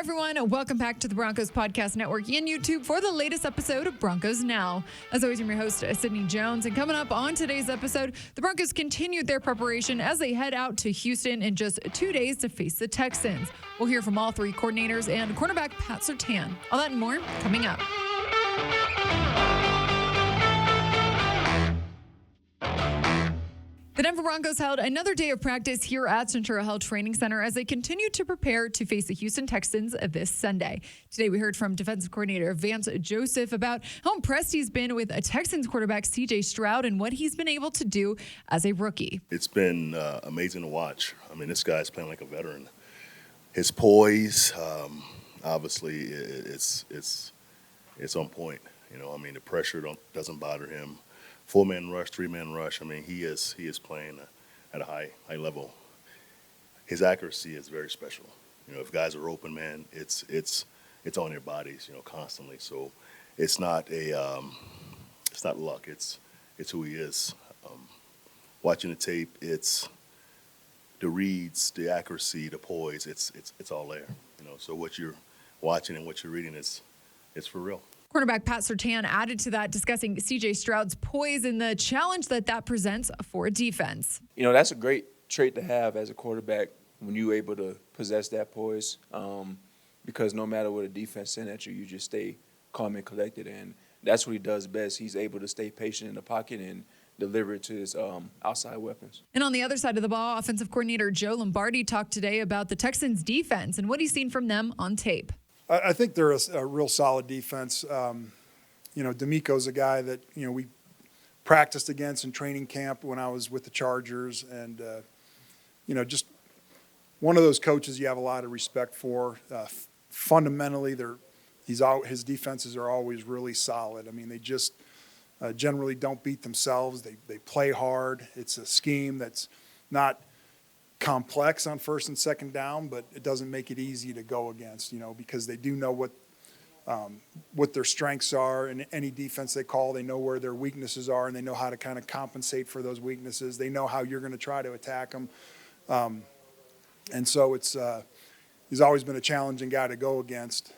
everyone. Welcome back to the Broncos Podcast Network and YouTube for the latest episode of Broncos Now. As always, I'm your host, Sydney Jones. And coming up on today's episode, the Broncos continued their preparation as they head out to Houston in just 2 days to face the Texans. We'll hear from all three coordinators and cornerback Pat Surtain. All that and more coming up. The Denver Broncos held another day of practice here at Centura Health Training Center as they continue to prepare to face the Houston Texans this Sunday. Today, we heard from defensive coordinator Vance Joseph about how impressed he's been with a Texans quarterback C.J. Stroud and what he's been able to do as a rookie. It's been amazing to watch. I mean, this guy's playing like a veteran. His poise, obviously, it's on point. You know, I mean, the pressure doesn't bother him. 4-man rush, 3-man rush. I mean, he is playing at a high level. His accuracy is very special. You know, if guys are open, man, it's on their bodies, you know, constantly. So it's not luck. It's who he is. Watching the tape, it's the reads, the accuracy, the poise. It's all there. You know, so what you're watching and what you're reading it's for real. Cornerback Pat Surtain added to that, discussing C.J. Stroud's poise and the challenge that presents for a defense. You know, that's a great trait to have as a quarterback when you're able to possess that poise, because no matter what a defense sends at you, you just stay calm and collected, and that's what he does best. He's able to stay patient in the pocket and deliver it to his outside weapons. And on the other side of the ball, offensive coordinator Joe Lombardi talked today about the Texans' defense and what he's seen from them on tape. I think they're a real solid defense. You know, D'Amico's a guy that, you know, we practiced against in training camp when I was with the Chargers. And, you know, just one of those coaches you have a lot of respect for. Fundamentally, his defenses are always really solid. I mean, they just generally don't beat themselves. They play hard. It's a scheme that's not complex on first and second down, but it doesn't make it easy to go against, you know, because they do know what their strengths are. And any defense they call, they know where their weaknesses are, and they know how to kind of compensate for those weaknesses. They know how you're going to try to attack them. And so he's always been a challenging guy to go against,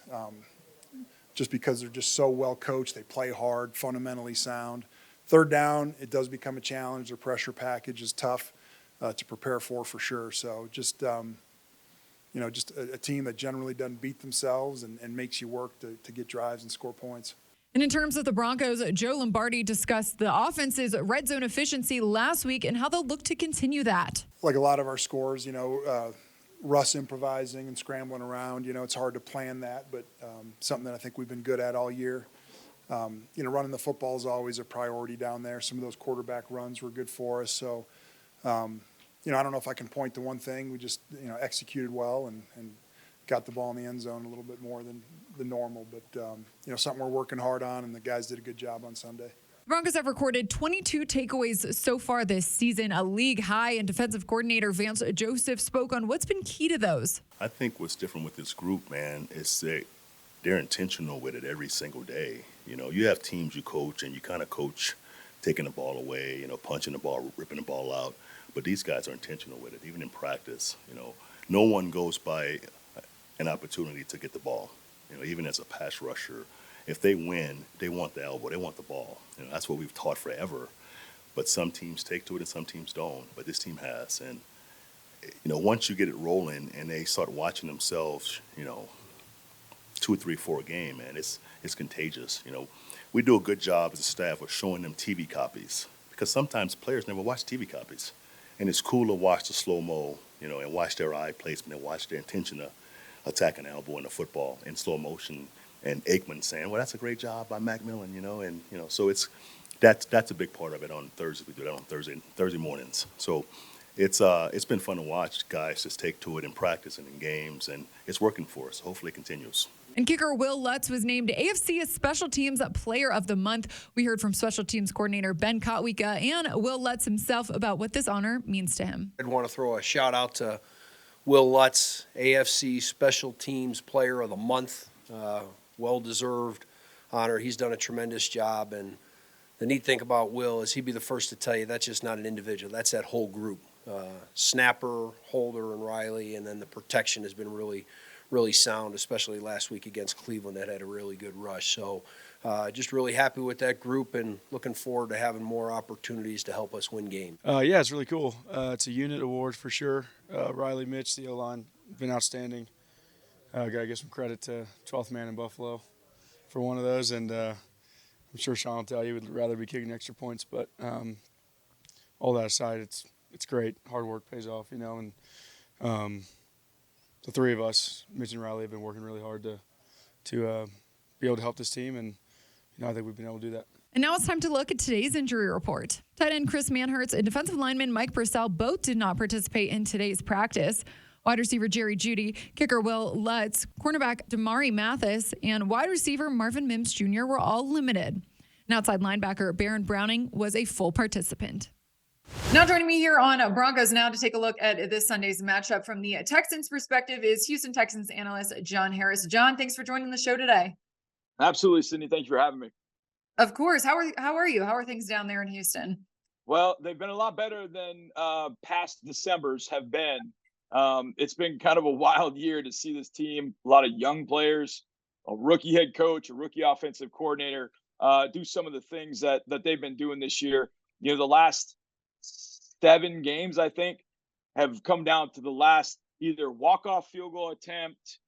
just because they're just so well coached. They play hard, fundamentally sound. Third down, it does become a challenge. Their pressure package is tough to prepare for sure. So just, you know, just a team that generally doesn't beat themselves and makes you work to get drives and score points. And in terms of the Broncos, Joe Lombardi discussed the offense's red zone efficiency last week and how they'll look to continue that. Like a lot of our scores, you know, Russ improvising and scrambling around, you know, it's hard to plan that, but something that I think we've been good at all year. You know, running the football is always a priority down there. Some of those quarterback runs were good for us. So, you know, I don't know if I can point to one thing. We just, you know, executed well and got the ball in the end zone a little bit more than the normal. But, you know, something we're working hard on, and the guys did a good job on Sunday. The Broncos have recorded 22 takeaways so far this season, a league high, and defensive coordinator Vance Joseph spoke on what's been key to those. I think what's different with this group, man, is they're intentional with it every single day. You know, you have teams you coach, and you kind of coach taking the ball away, you know, punching the ball, ripping the ball out. But these guys are intentional with it, even in practice. You know, no one goes by an opportunity to get the ball. You know, even as a pass rusher, if they win, they want the elbow, they want the ball. You know, that's what we've taught forever. But some teams take to it and some teams don't. But this team has. And, you know, once you get it rolling and they start watching themselves, you know, 2, 3, 4 a game, man, it's contagious. You know, we do a good job as a staff of showing them TV copies, because sometimes players never watch TV copies. And it's cool to watch the slow-mo, you know, and watch their eye placement and watch their intention to attack an elbow in the football in slow motion. And Aikman saying, well, that's a great job by Mac Millen, you know. And, you know, so that's a big part of it on Thursday. We do that on Thursday mornings. So it's been fun to watch guys just take to it in practice and in games, and it's working for us. Hopefully it continues. And kicker Will Lutz was named AFC Special Teams Player of the Month. We heard from Special Teams Coordinator Ben Kotwika and Will Lutz himself about what this honor means to him. I'd want to throw a shout-out to Will Lutz, AFC Special Teams Player of the Month. Well-deserved honor. He's done a tremendous job. And the neat thing about Will is he'd be the first to tell you that's just not an individual. That's that whole group. Snapper, Holder, and Riley, and then the protection has been really, really sound, especially last week against Cleveland that had a really good rush. So just really happy with that group and looking forward to having more opportunities to help us win games. Yeah, it's really cool. It's a unit award for sure. Riley, Mitch, the O-line, been outstanding. Got to give some credit to 12th man in Buffalo for one of those, and I'm sure Sean will tell you would rather be kicking extra points, but all that aside, it's great. Hard work pays off, and the three of us, Mitch and Riley, have been working really hard to be able to help this team, and I think we've been able to do that. And now it's time to look at today's injury report. Tight end Chris Manhertz and defensive lineman Mike Purcell both did not participate in today's practice. Wide receiver Jerry Jeudy, kicker Will Lutz, cornerback Damari Mathis, and wide receiver Marvin Mims Jr. were all limited. And outside linebacker Baron Browning was a full participant. Now joining me here on Broncos Now to take a look at this Sunday's matchup from the Texans' perspective is Houston Texans analyst John Harris. John, thanks for joining the show today. Absolutely, Sydney. Thank you for having me. Of course. How are you? How are things down there in Houston? Well, they've been a lot better than past Decembers have been. It's been kind of a wild year to see this team, a lot of young players, a rookie head coach, a rookie offensive coordinator, do some of the things that they've been doing this year. The last 7 games, I think, have come down to the last either walk-off field goal attempt,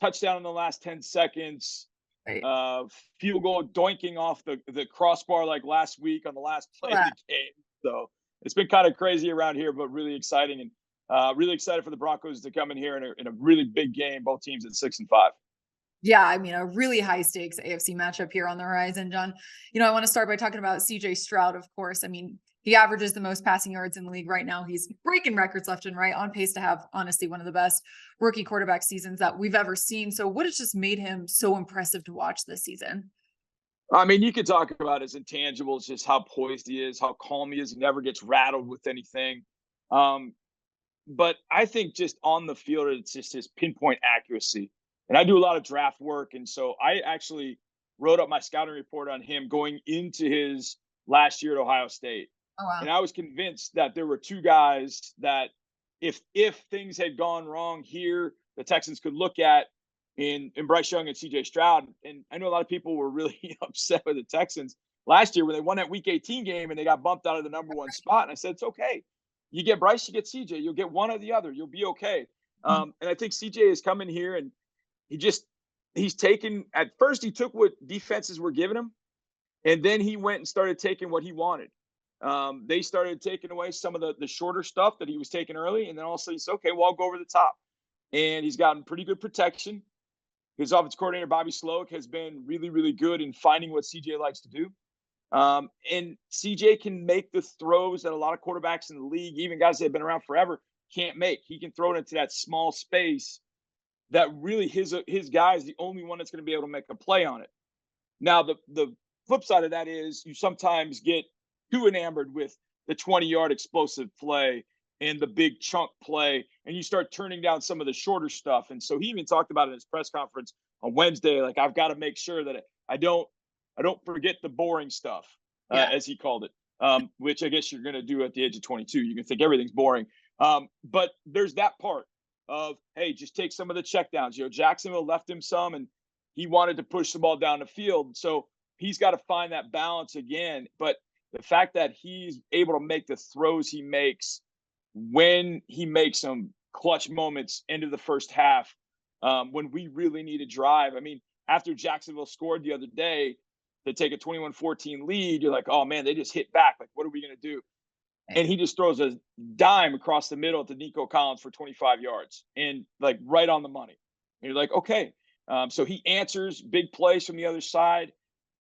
touchdown in the last 10 seconds, Right. Field goal doinking off the crossbar like last week on the last play of the game. So it's been kind of crazy around here, but really exciting, and really excited for the Broncos to come in here in a really big game. Both teams at 6-5. Yeah, I mean, a really high stakes AFC matchup here on the horizon, John. I want to start by talking about CJ Stroud, of course. I mean, he averages the most passing yards in the league right now. He's breaking records left and right, on pace to have, honestly, one of the best rookie quarterback seasons that we've ever seen. So what has just made him so impressive to watch this season? I mean, you could talk about his intangibles, just how poised he is, how calm he is. He never gets rattled with anything. But I think just on the field, it's just his pinpoint accuracy. And I do a lot of draft work. And so I actually wrote up my scouting report on him going into his last year at Ohio State. Oh, wow. And I was convinced that there were 2 guys that if things had gone wrong here, the Texans could look at in Bryce Young and CJ Stroud. And I know a lot of people were really upset with the Texans last year when they won that Week 18 game and they got bumped out of the number 1 spot. And I said, it's okay. You get Bryce, you get CJ. You'll get one or the other. You'll be okay. And I think CJ is coming here, and he's taken – at first he took what defenses were giving him, and then he went and started taking what he wanted. They started taking away some of the shorter stuff that he was taking early, and then all of a sudden he said, okay, well, I'll go over the top. And he's gotten pretty good protection. His offensive coordinator, Bobby Sloak, has been really, really good in finding what CJ likes to do. And CJ can make the throws that a lot of quarterbacks in the league, even guys that have been around forever, can't make. He can throw it into that small space that really his guy is the only one that's going to be able to make a play on it. Now, the flip side of that is you sometimes get too enamored with the 20-yard explosive play and the big chunk play, and you start turning down some of the shorter stuff. And so he even talked about it in his press conference on Wednesday, like, I've got to make sure that I don't forget the boring stuff, as he called it, which I guess you're going to do at the age of 22. You can think everything's boring. But there's that part of, hey, just take some of the checkdowns. Jacksonville left him some, and he wanted to push the ball down the field. So he's got to find that balance again. But the fact that he's able to make the throws he makes when he makes some clutch moments into the first half, when we really need a drive. I mean, after Jacksonville scored the other day to take a 21-14 lead, you're like, oh, man, they just hit back. Like, what are we going to do? And he just throws a dime across the middle to Nico Collins for 25 yards and, like, right on the money. And you're like, okay. So he answers big plays from the other side.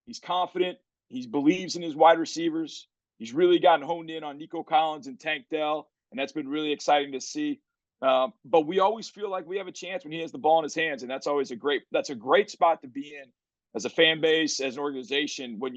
He's confident. He believes in his wide receivers. He's really gotten honed in on Nico Collins and Tank Dell, and that's been really exciting to see. But we always feel like we have a chance when he has the ball in his hands, and that's always a great spot to be in as a fan base, as an organization, when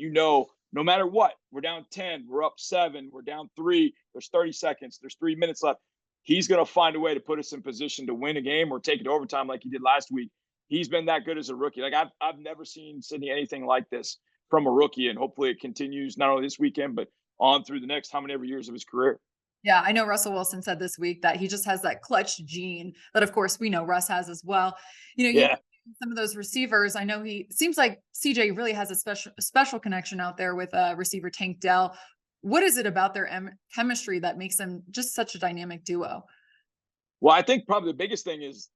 no matter what, we're down 10, we're up 7, we're down 3, there's 30 seconds, there's 3 minutes left. He's going to find a way to put us in position to win a game or take it to overtime like he did last week. He's been that good as a rookie. Like, I've never seen Sydney anything like this from a rookie, and hopefully it continues not only this weekend, but on through the next how many ever years of his career. Yeah, I know Russell Wilson said this week that he just has that clutch gene that, of course, we know Russ has as well. You Yeah. some of those receivers. I know he seems like CJ really has a special connection out there with receiver Tank Dell. What is it about their chemistry that makes them just such a dynamic duo? Well, I think probably the biggest thing is,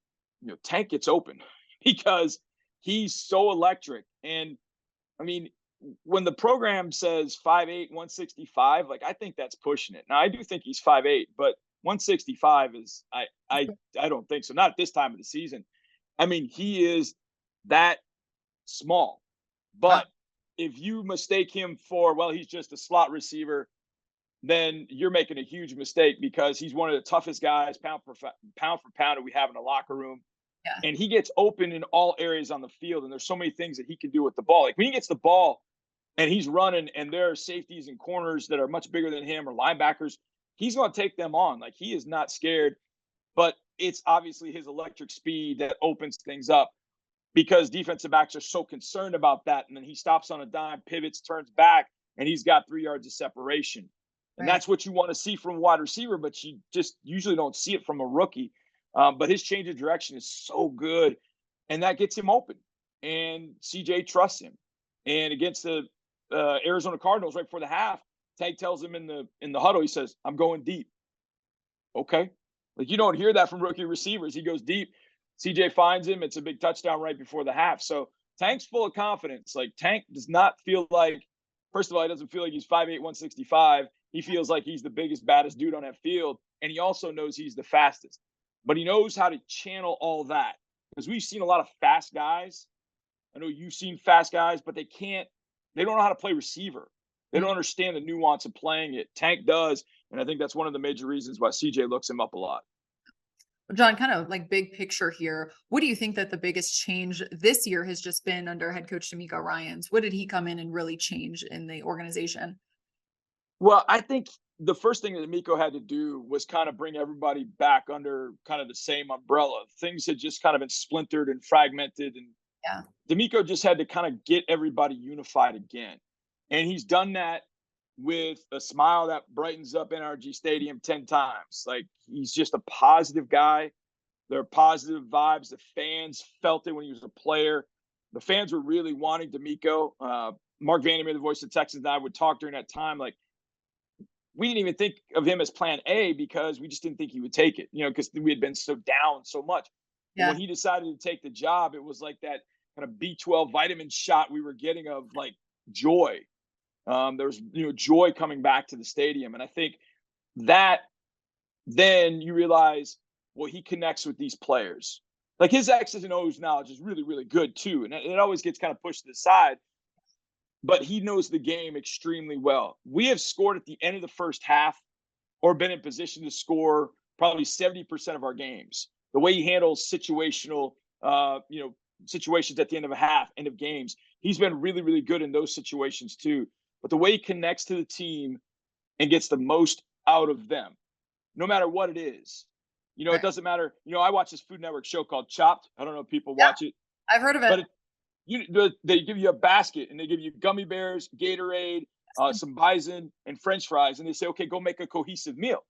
Tank gets open because he's so electric. And I mean, when the program says 5'8", 165, like I think that's pushing it. Now I do think he's 5'8", but 165 is I don't think so. Not at this time of the season. I mean, he is that small. Wow. But if you mistake him for, well, he's just a slot receiver, then you're making a huge mistake because he's one of the toughest guys, pound for pound, that we have in the locker room. Yeah. And he gets open in all areas on the field. And there's so many things that he can do with the ball. Like when he gets the ball and he's running and there are safeties and corners that are much bigger than him or linebackers, he's going to take them on. Like he is not scared. But it's obviously his electric speed that opens things up because defensive backs are so concerned about that. And then he stops on a dime, pivots, turns back, and he's got 3 yards of separation. And Right. that's what you want to see from a wide receiver, but you just usually don't see it from a rookie. But his change of direction is so good, and that gets him open. And CJ trusts him. And against the Arizona Cardinals, right before the half, Tank tells him in the huddle, he says, "I'm going deep." Okay, like you don't hear that from rookie receivers. He goes deep. CJ finds him. It's a big touchdown right before the half. So Tank's full of confidence. Like Tank does not feel like, first of all, he doesn't feel like he's 5'8", 165. He feels like he's the biggest, baddest dude on that field. And he also knows he's the fastest. But he knows how to channel all that. Because we've seen a lot of fast guys. I know you've seen fast guys, but they don't know how to play receiver. They don't understand the nuance of playing it. Tank does. And I think that's one of the major reasons why CJ looks him up a lot. John, kind of like big picture here. What do you think that the biggest change this year has just been under head coach D'Amico Ryans? What did he come in and really change in the organization? Well, I think the first thing that Miko had to do was kind of bring everybody back under kind of the same umbrella. Things had just kind of been splintered and fragmented, and Yeah. D'Amico just had to kind of get everybody unified again. And he's done that with a smile that brightens up NRG Stadium 10 times. Like he's just a positive guy. There are positive vibes. The fans felt it when he was a player. The fans were really wanting D'Amico. Mark Vandermeer, the voice of the Texans, and I would talk during that time. Like, we didn't even think of him as plan A because we just didn't think he would take it, because we had been so down so much. Yeah. When he decided to take the job, it was like that kind of B12 vitamin shot we were getting of like joy. There was, joy coming back to the stadium. And I think that then you realize, well, he connects with these players. Like his X's and O's knowledge is really, really good too. And it always gets kind of pushed to the side. But he knows the game extremely well. We have scored at the end of the first half or been in position to score probably 70% of our games. The way he handles situational, situations at the end of a half, end of games, he's been really, really good in those situations too. But the way he connects to the team and gets the most out of them, no matter what it is. It doesn't matter. I watch this Food Network show called Chopped. I don't know if people watch it. I've heard of it. But they give you a basket and they give you gummy bears, Gatorade, some bison, and French fries, and they say, "Okay, go make a cohesive meal."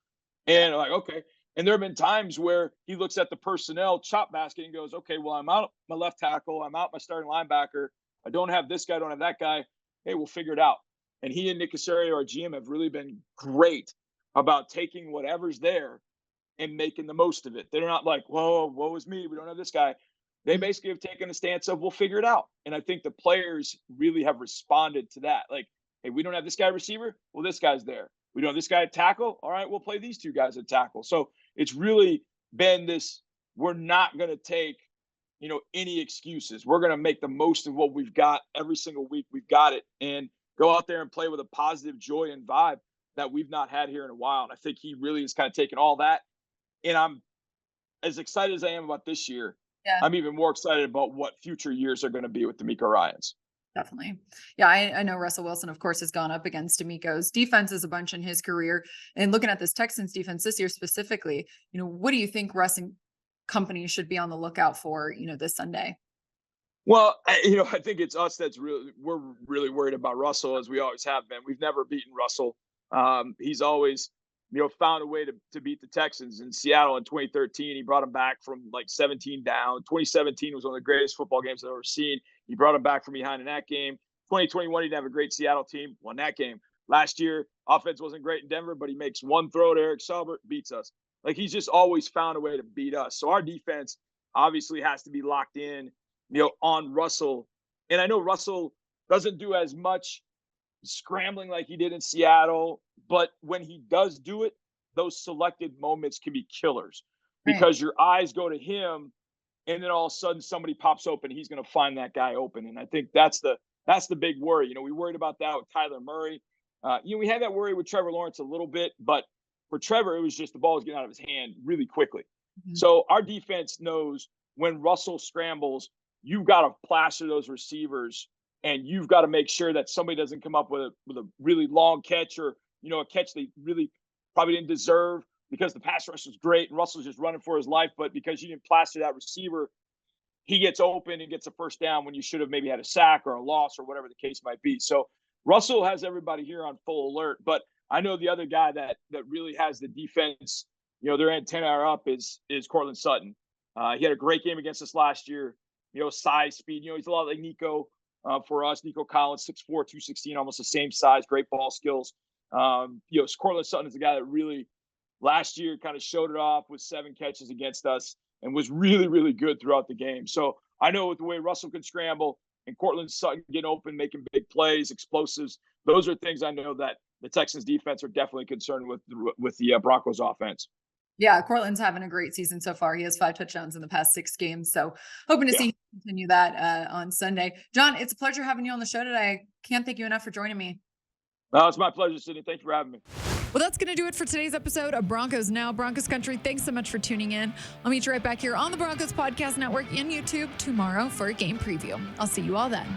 And I'm like, okay. And there have been times where he looks at the personnel chop basket and goes, "Okay, well, I'm out my left tackle, I'm out my starting linebacker. I don't have this guy, I don't have that guy. Hey, we'll figure it out." And he and Nick Casario, our GM, have really been great about taking whatever's there and making the most of it. They're not like, "Whoa, woe is me, we don't have this guy." They basically have taken a stance of, we'll figure it out. And I think the players really have responded to that. Like, hey, we don't have this guy receiver. Well, this guy's there. We don't have this guy at tackle. All right, we'll play these two guys at tackle. So it's really been this, we're not going to take, any excuses. We're going to make the most of what we've got every single week. We've got it. And go out there and play with a positive joy and vibe that we've not had here in a while. And I think he really has kind of taken all that. And I'm as excited as I am about this year. Yeah. I'm even more excited about what future years are going to be with D'Amico Ryans. Definitely. Yeah, I know Russell Wilson, of course, has gone up against D'Amico's defenses a bunch in his career. And looking at this Texans defense this year specifically, what do you think Russ and company should be on the lookout for, this Sunday? Well, I think it's us we're really worried about Russell, as we always have been. We've never beaten Russell. He's always found a way to beat the Texans in Seattle in 2013. He brought them back from like 17 down. 2017 was one of the greatest football games I've ever seen. He brought them back from behind in that game. 2021, he didn't have a great Seattle team, won that game. Last year, offense wasn't great in Denver, but he makes one throw to Eric Saubert, beats us. Like, he's just always found a way to beat us. So our defense obviously has to be locked in, on Russell. And I know Russell doesn't do as much scrambling like he did in Seattle, but when he does do it, those selected moments can be killers because your eyes go to him, and then all of a sudden somebody pops open. He's going to find that guy open, and I think that's the big worry. We worried about that with Tyler Murray. We had that worry with Trevor Lawrence a little bit, but for Trevor, it was just the ball was getting out of his hand really quickly. Mm-hmm. So our defense knows when Russell scrambles, you've got to plaster those receivers, and you've got to make sure that somebody doesn't come up with a really long catch or, a catch they really probably didn't deserve because the pass rush was great and Russell's just running for his life. But because you didn't plaster that receiver, he gets open and gets a first down when you should have maybe had a sack or a loss or whatever the case might be. So Russell has everybody here on full alert. But I know the other guy that really has the defense, their antenna are up is Courtland Sutton. He had a great game against us last year. Size, speed. He's a lot like Nico for us. Nico Collins, 6'4", 216, almost the same size, great ball skills. Courtland Sutton is a guy that really last year kind of showed it off with 7 catches against us and was really, really good throughout the game. So I know with the way Russell can scramble and Courtland Sutton getting open, making big plays, explosives, those are things I know that the Texans defense are definitely concerned with the Broncos offense. Yeah, Courtland's having a great season so far. He has 5 touchdowns in the past 6 games. So hoping to see him continue that on Sunday. John, it's a pleasure having you on the show today. I can't thank you enough for joining me. No, it's my pleasure, Sydney. Thank you for having me. Well, that's going to do it for today's episode of Broncos Now. Broncos Country, thanks so much for tuning in. I'll meet you right back here on the Broncos Podcast Network and YouTube tomorrow for a game preview. I'll see you all then.